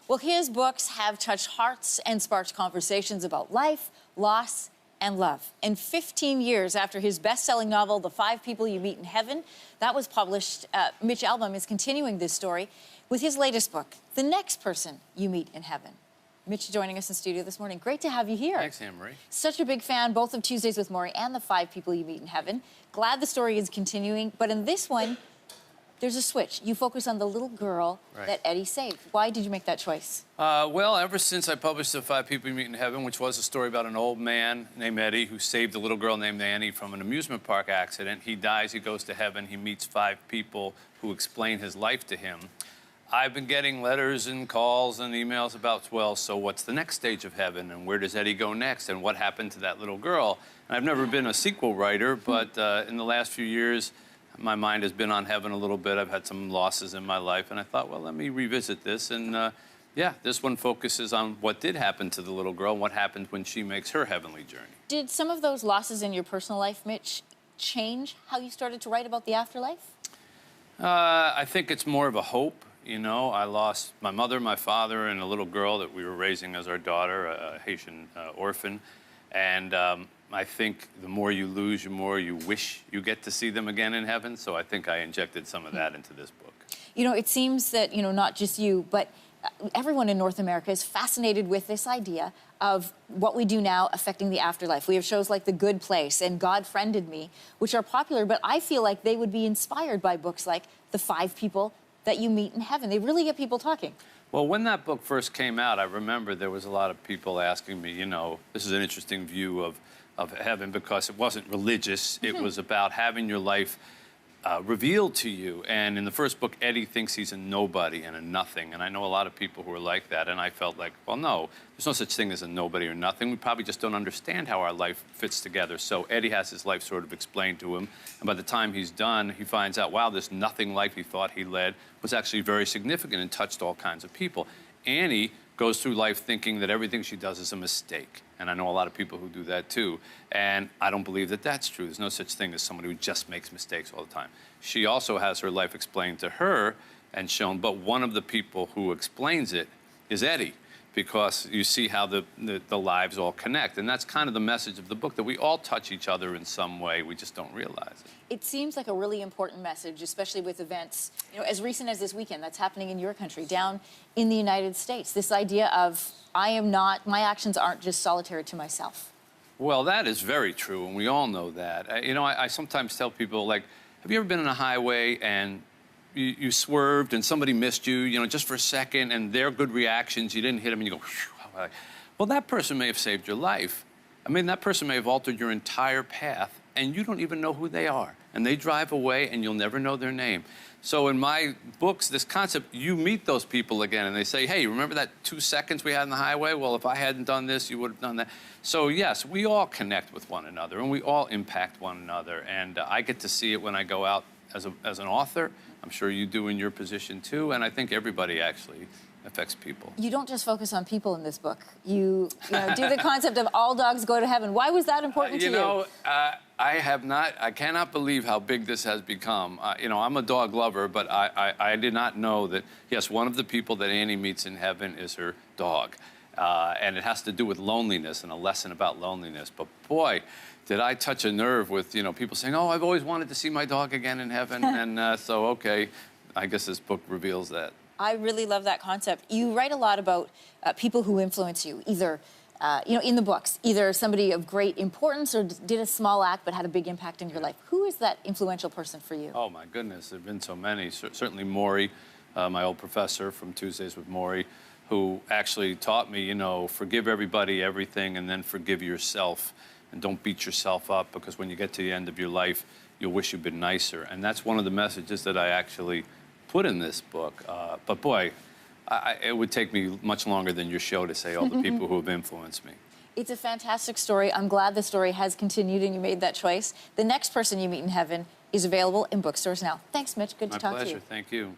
Well, his books have touched hearts and sparked conversations about life, loss, and love. And 15 years after his best-selling novel, The 5 People You Meet in Heaven, that was published, Mitch Albom is continuing this story with his latest book, The Next Person You Meet in Heaven. Mitch joining us in studio this morning. Great to have you here. Thanks, Anne-Marie. Such a big fan, both of Tuesdays with Maury and The 5 People You Meet in Heaven. Glad the story is continuing, but in this one, there's a switch. You focus on the little girl that Eddie saved. Why did you make that choice? Well, ever since I published The 5 People You Meet in Heaven, which was a story about an old man named Eddie who saved a little girl named Annie from an amusement park accident. He dies, he goes to heaven, he meets 5 people who explain his life to him. I've been getting letters and calls and emails about, well, so what's the next stage of heaven, and where does Eddie go next, and what happened to that little girl? And I've never been a sequel writer, but in the last few years, my mind has been on heaven a little bit. I've had some losses in my life, and I thought, well, let me revisit this. And yeah, this one focuses on what did happen to the little girl and what happened when she makes her heavenly journey. Did some of those losses in your personal life, Mitch, change how you started to write about the afterlife? I think it's more of a hope. You know, I lost my mother, my father, and a little girl that we were raising as our daughter, a Haitian orphan. And I think the more you lose, the more you wish you get to see them again in heaven. So I think I injected some of that into this book. You know, it seems that, you know, not just you, but everyone in North America is fascinated with this idea of what we do now affecting the afterlife. We have shows like The Good Place and God Friended Me, which are popular, but I feel like they would be inspired by books like The 5 People That You Meet in Heaven. They really get people talking. Well, when that book first came out, I remember there was a lot of people asking me, you know, this is an interesting view of heaven because it wasn't religious. It was about having your life revealed to you. And in the first book, Eddie thinks he's a nobody and a nothing. And I know a lot of people who are like that. And I felt like, well, no, there's no such thing as a nobody or nothing. We probably just don't understand how our life fits together. So Eddie has his life sort of explained to him. And by the time he's done, he finds out, wow, this nothing life he thought he led was actually very significant and touched all kinds of people. Annie goes through life thinking that everything she does is a mistake. And I know a lot of people who do that too. And I don't believe that that's true. There's no such thing as someone who just makes mistakes all the time. She also has her life explained to her and shown, but one of the people who explains it is Eddie, because you see how the lives all connect. And that's kind of the message of the book, that we all touch each other in some way. We just don't realize it. It seems like a really important message, especially with events, you know, as recent as this weekend that's happening in your country, down in the United States. This idea of, my actions aren't just solitary to myself. Well, that is very true, and we all know that. You know, I sometimes tell people, like, have you ever been on a highway and you swerved and somebody missed you, you know, just for a second, and their good reactions, you didn't hit them, and you go, phew. Well, that person may have saved your life. I mean, that person may have altered your entire path, and you don't even know who they are. And they drive away, and you'll never know their name. So in my books, this concept, you meet those people again, and they say, hey, remember that 2 seconds we had on the highway? Well, if I hadn't done this, you would have done that. So yes, we all connect with one another, and we all impact one another. And I get to see it when I go out as an author. I'm sure you do in your position too, and I think everybody actually affects people. You don't just focus on people in this book. You know, do the concept of all dogs go to heaven. Why was that important to you? You know, I cannot believe how big this has become. You know, I'm a dog lover, but I did not know that, yes, one of the people that Annie meets in heaven is her dog. And it has to do with loneliness and a lesson about loneliness. But boy, did I touch a nerve with, you know, people saying, oh, I've always wanted to see my dog again in heaven. And so, okay, I guess this book reveals that. I really love that concept. You write a lot about people who influence you, either, you know, in the books, either somebody of great importance or did a small act but had a big impact in your life. Who is that influential person for you? Oh, my goodness, there have been so many. Certainly Maury, my old professor from Tuesdays with Maury, who actually taught me, you know, forgive everybody, everything, and then forgive yourself. And don't beat yourself up, because when you get to the end of your life, you'll wish you'd been nicer. And that's one of the messages that I actually put in this book. But boy, it would take me much longer than your show to say all the people who have influenced me. It's a fantastic story. I'm glad the story has continued and you made that choice. The Next Person You Meet in Heaven is available in bookstores now. Thanks, Mitch. Good to talk to you. My pleasure. Thank you.